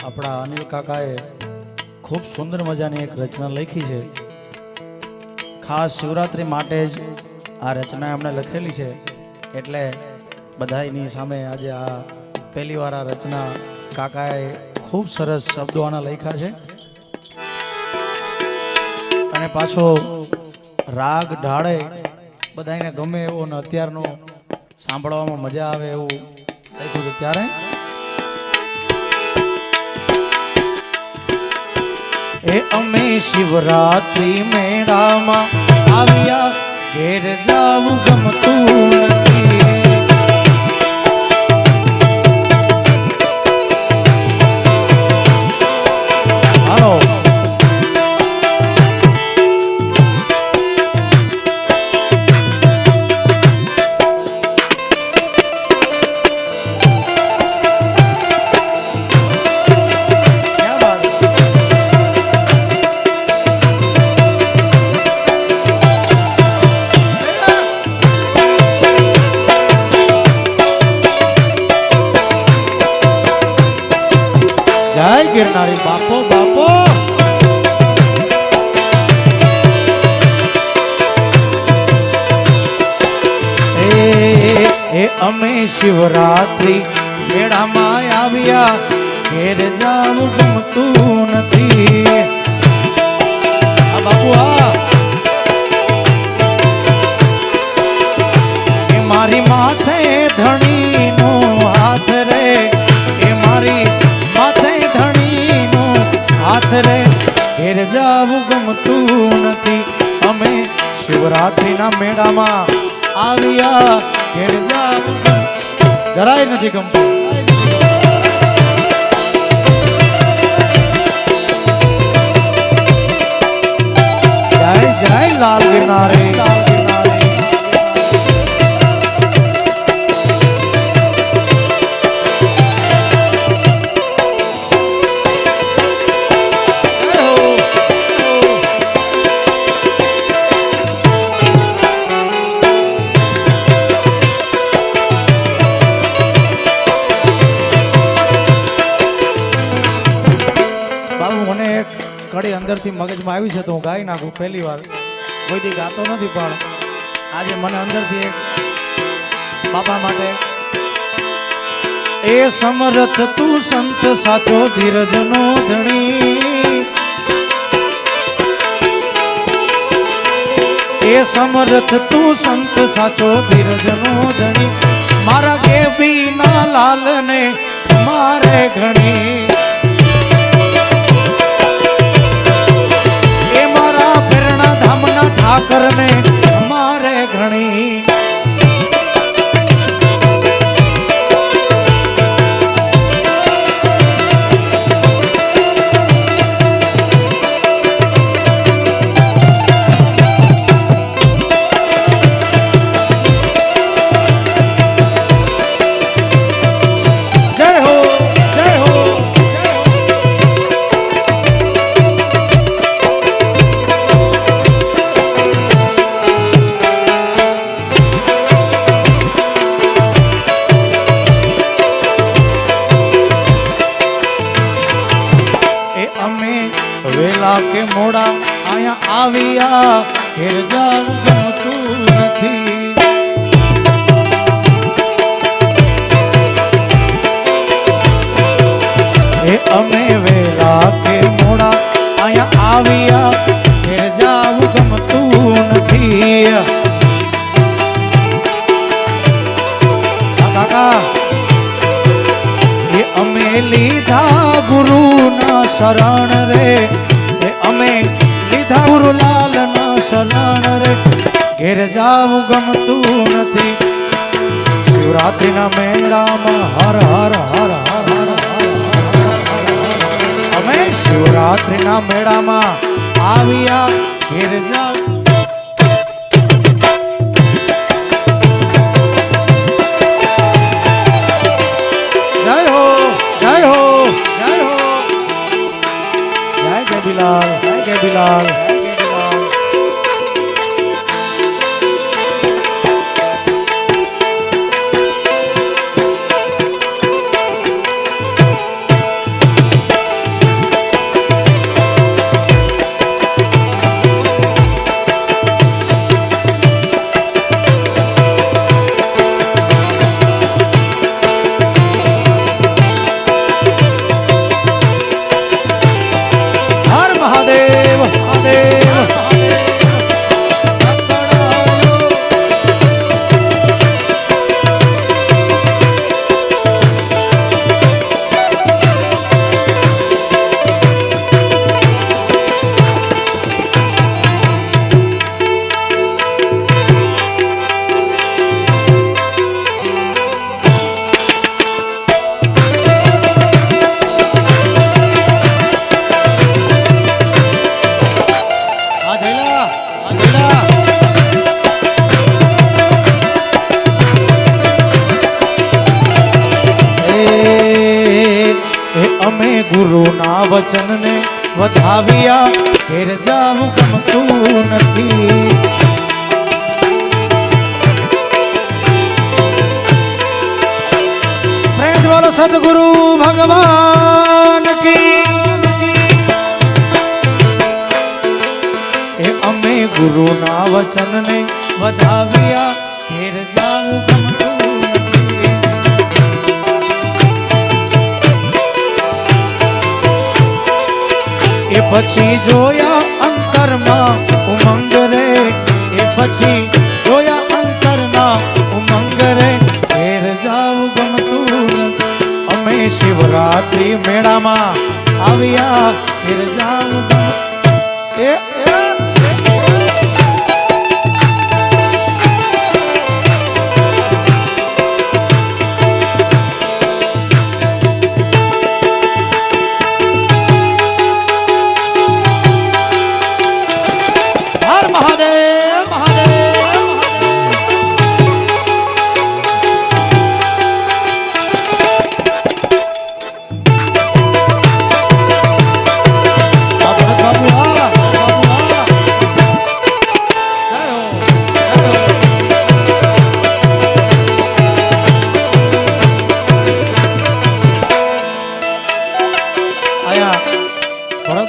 આપણા અનિલ કાકાએ ખૂબ સુંદર મજાની એક રચના લખી છે. ખાસ શિવરાત્રી માટે જ આ રચના એમણે લખેલી છે. એટલે બધાની સામે આજે આ પહેલી વાર આ રચના કાકાએ ખૂબ સરસ શબ્દો આના લખ્યા છે. અને પાછો રાગ ઢાળે બધાને ગમે એવો ને અત્યારનો સાંભળવામાં મજા આવે એવું લખ્યું છે. ત્યારે એ અમે શિવરાત્રી મેળામાં આવ્યા, ઘેર જાવું ગમતું નથી. હાલો गिरनारी बापो बापो ए अमे शिवरात्रि मेड़ा में आव्या, घेर जावू गमतुं नथी. आ बापू आ ए मारी माथे धणी नो हाथ रे, ए मारी माथे धणी नो हाथ रे, घेर जावू गमतुं नथी. अमे शिवरात्रि ना मेड़ा में आव्या, घेर जावू જરાય નથી ગમતું. જય જય લાલ ગિરનારી. કડી અંદરથી મગજમાં આવી છે તો હું ગાઈ નાખું. પહેલી વાર કોઈ દી ગાતો નથી, પણ આજે મને અંદરથી એક બાપા માટે. એ સમરથ તું સંત સાચો ધીરજનો ધણી, એ સમરથ તું સંત સાચો ધીરજનો ધણી, મારા ગેબી ના લાલ ને મારે ઘણી. ઠાકર ને અમારે ઘણી. જય હો જય હો. વેલા કે મોડા આયા આવ્યા, ઘેર જાવું ગમતું નથી. એ અમે વેલા કે મોડા આયા આવ્યા, ઘેર જાવું ગમતું નથી. કાકા એ અમે લીધા ગુરુ ના શરણ રે, અમે લીધા ગુરુલાલ ના શરણ રે, ઘેર જાવું ગમતું નથી. શિવરાત્રી ના મેળામાં હર હર હર હર હર, અમે શિવરાત્રી ના મેળામાં આવ્યા, ઘેર જાવું. જય હો જય હો જય હો. જય બિલાલ જય બિલાલ. અમે ગુરુના વચનને વધાવ્યા ઘેર જાવું ગમતું નથી. પ્રેમ વાળો સદગુરુ ભગવાન કી. એ અમે ગુરુના વચનને વધાવ્યા ઘેર જાવું ગમતું નથી. એ પછી જોયા અંતરમાં ઉમંગ રે. એ પછી જોયા અંતરના ઉમંગ રે ઘેર જાવું ગમતું નથી. અમે શિવરાત્રી મેળામાં આવ્યા ઘેર જાવું ગમતું.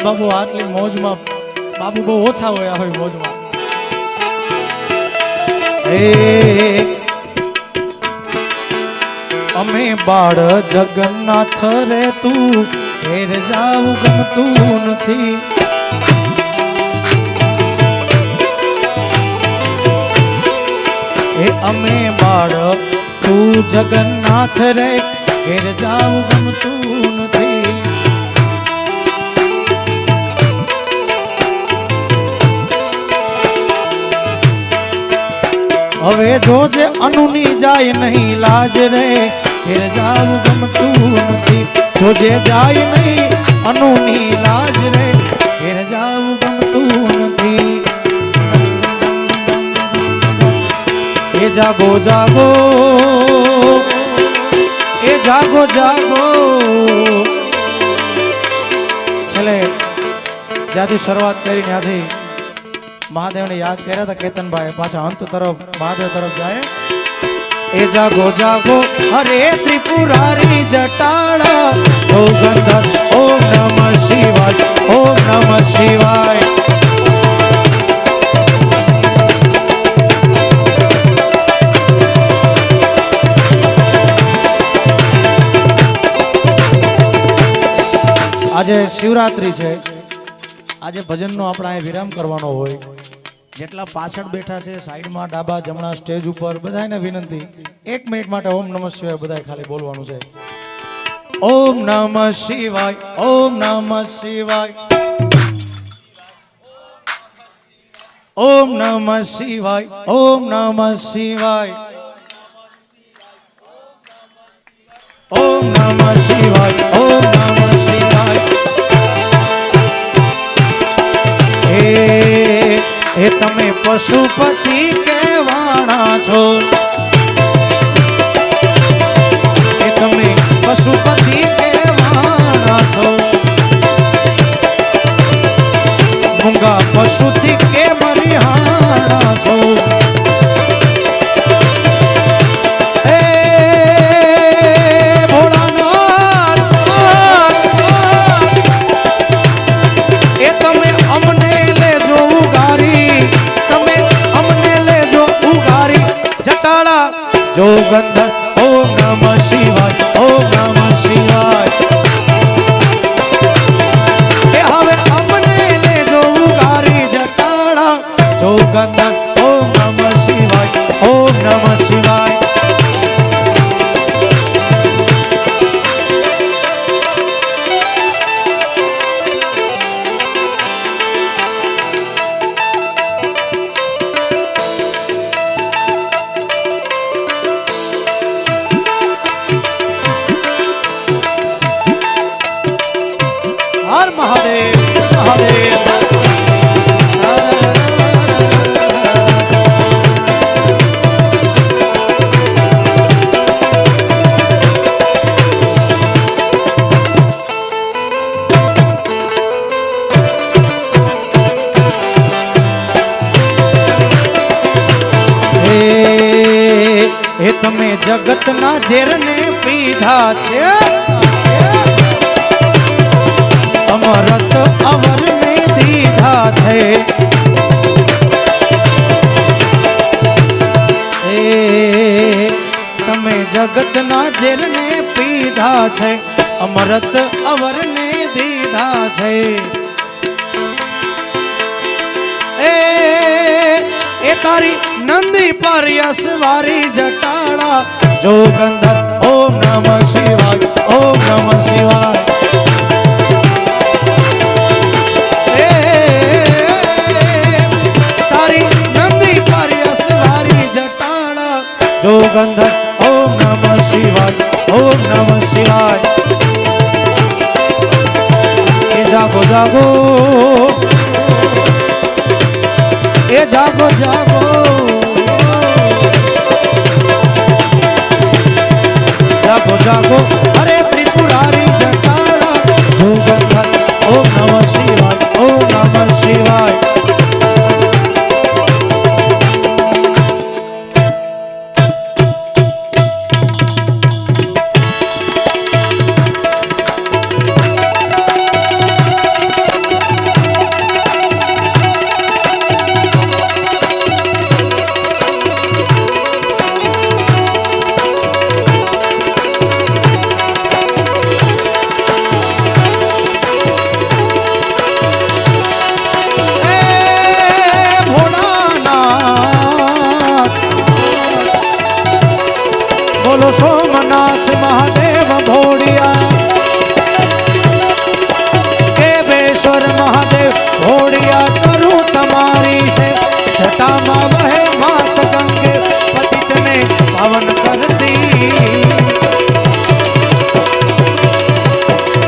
બાબુ આટલી મોજમાં બાબુ બહુ ઓછા હોય હોય મોજમાં. અમે બાળ જગન્નાથ રે તું ઘેર જાવું ગમતું નથી. એ અમે બાળ તું જગન્નાથ રે ઘેર જાવું ગમતું નથી. હવે જોજે અનુની જાય નહીં લાજ રે ઘેર જાવું ગમતું નથી. જોજે જાય નહીં અનુની લાજ રે ઘેર જાવું ગમતું નથી. એ જાગો જાગો એ જાગો જાગો. છેલ્લે જ્યાંથી શરૂઆત કરી ત્યાંથી મહાદેવને યાદ કર્યા હતા કેતનભાઈ. પાછા અંત તરફ મહાદેવ તરફ જાય. એ જાગો જાગો હરે ત્રિપુરારી જટાળા ઓ ગંધર ઓમ નમઃ શિવાય ઓમ નમઃ શિવાય. આજે શિવરાત્રી છે. આજે ભજનનો આપણે અહીં વિરામ કરવાનો હોય. જેટલા પાછળ બેઠા છે સાઈડમાં ડાબા જમણા સ્ટેજ ઉપર બધાને વિનંતી 1 મિનિટ માટે ઓમ નમઃ શિવાય બધાએ ખાલી બોલવાનું છે. ઓમ નમઃ શિવાય ઓમ નમઃ શિવાય ઓમ નમઃ શિવાય ઓમ નમઃ શિવાય ઓમ નમઃ શિવાય ઓમ નમઃ શિવાય. એ તમે પશુપતિ કહેવાના છો. એ તમે પશુપતિ કહેવાના છો. મૂંગા પશુથી કે મરિહાણા છો. જો ગંધર ઓમ નમઃ શિવાય ઓમ નમઃ શિવાય. એ હવે અમને લેજો ઉગારી જટાળા. જો ગંધર ઓમ નમઃ શિવાય ઓમ નમઃ શિવાય. મહાદેવ મહાદેવ. જગતના ઝેરને પીધા છે અમરત અવરને દીધા છે તમે જગતના ઝેરને પીધા છે અમરત અવરને દીધા છે એ તારી નંદી પર યશવારી જટાળા જોગંધર ઓમ નમઃ શિવાય ઓમ નમઃ શિવાય તારી નંદી પર યશવારી જટાળા જોગંધર ઓમ નમઃ શિવાય ઓમ નમઃ શિવાય એ જાગો જાગો એ જાગો જાગો જાગો જાગો અરે ત્રિપુરારી જટાળા જોગંધર ઓમ નમઃ શિવાય ઓમ નમઃ શિવાય બોલો સોમનાથ મહાદેવ ભોળિયા કેવેશ્વર મહાદેવ ભોળિયા કરું તમારી છે જટામાં વહે માત ગંગે પતિતને પાવન કરતી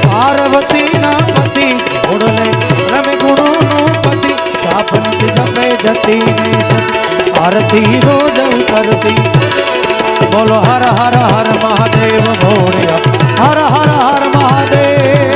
પાર્વતીના પતિ ઓડલે રમે ગુણોનો પતિ જાપનતી જપે જતી ને સતી આરતી રોજ કરતી બોલો હર હર હર મહાદેવ ભોળિયા હર હર હર મહાદેવ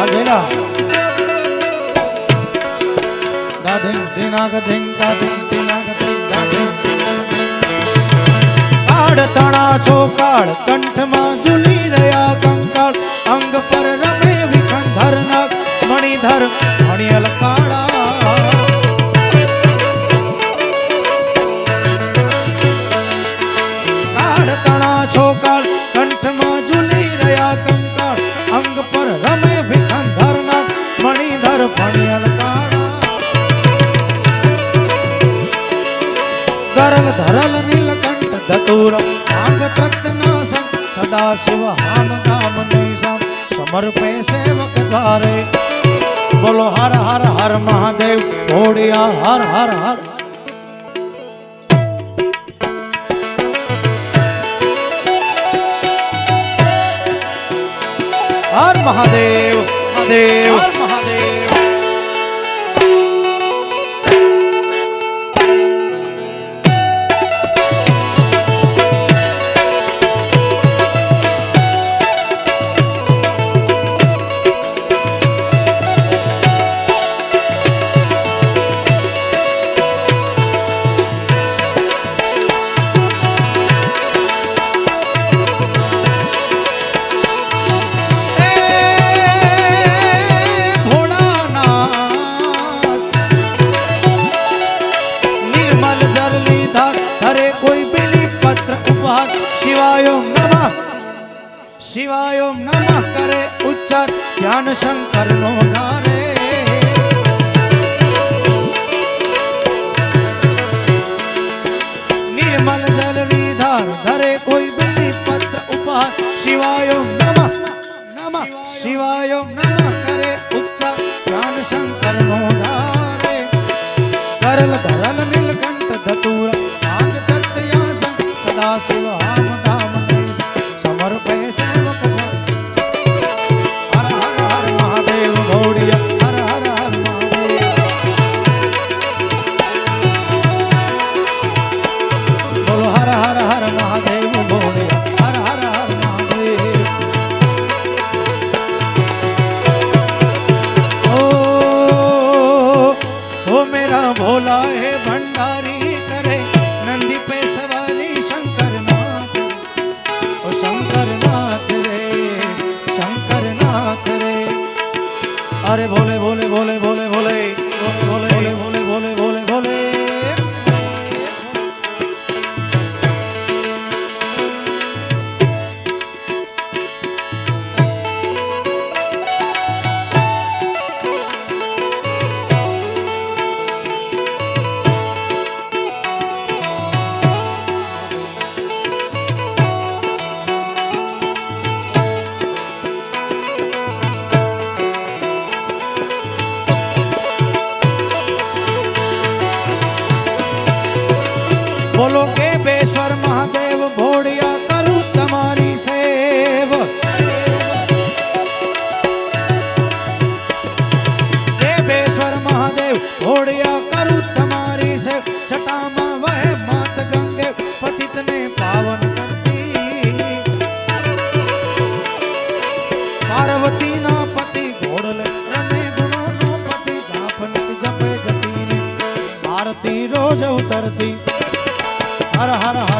આજેલા દાદિન દિનાગધિન દાદિન દિનાગધિન દાદિન તણા છોકાળ કંઠમાં ઝૂલી રહ્યા કંકાળ અંગ પર રમે વિખંડર નાગ મણિધર મણિયલ કાળા કાળ તણા છોકાળ કંઠમાં ઝૂલી રહ્યા કંકાળ અંગ પર રમે વિખંડર નાગ મણિધર મણિયલ કાળા ગરલ ધરલ નીલકંઠ ધતુર આંગ તત્ના સંગ સદા શિવ હામ ગામ નિશામ સમર્પે સેવક ધારે બોલો હર હર હર મહાદેવ ભોળિયા હર હર હર હર મહાદેવ મહાદેવ મહાદેવ શિવાય ઓમ નમઃ કરે ઉચ્ચાર ધ્યાન શંકર નો ધારે નિર્મલ જલ નિધાર ધરે કોઈ બિલી પત્ર ઉપહાર શિવાય ઓમ નમઃ નમઃ શિવાય ઓમ નમઃ કરે ઉચ્ચાર ધ્યાન શંકર નો ધારે કરલ ધરલ નીલકંઠ ધતુર આંગ તત્યા સદા શિવ હામ ધામ સમર્પે સેવક હર હર હર મહાદેવ ભોળિયા હર હર હર મહાદેવ બોલો હર હર હર મહાદેવ ભોળિયા अरे भोले भोले भोले भोले भोले भोले भोले भोले भोले भोले भोले बोलो के बेश्वर महादेव भोड़िया करूं तुम्हारी सेव के बेश्वर महादेव भोड़िया करूं तुम्हारी सेव छटामा वह मात गंगे पतित ने पावन करती पार्वती ना पति घोड़ले रमे गुणों नो पति जापन जपे जतीने आरती रोज उतरती हर हर हर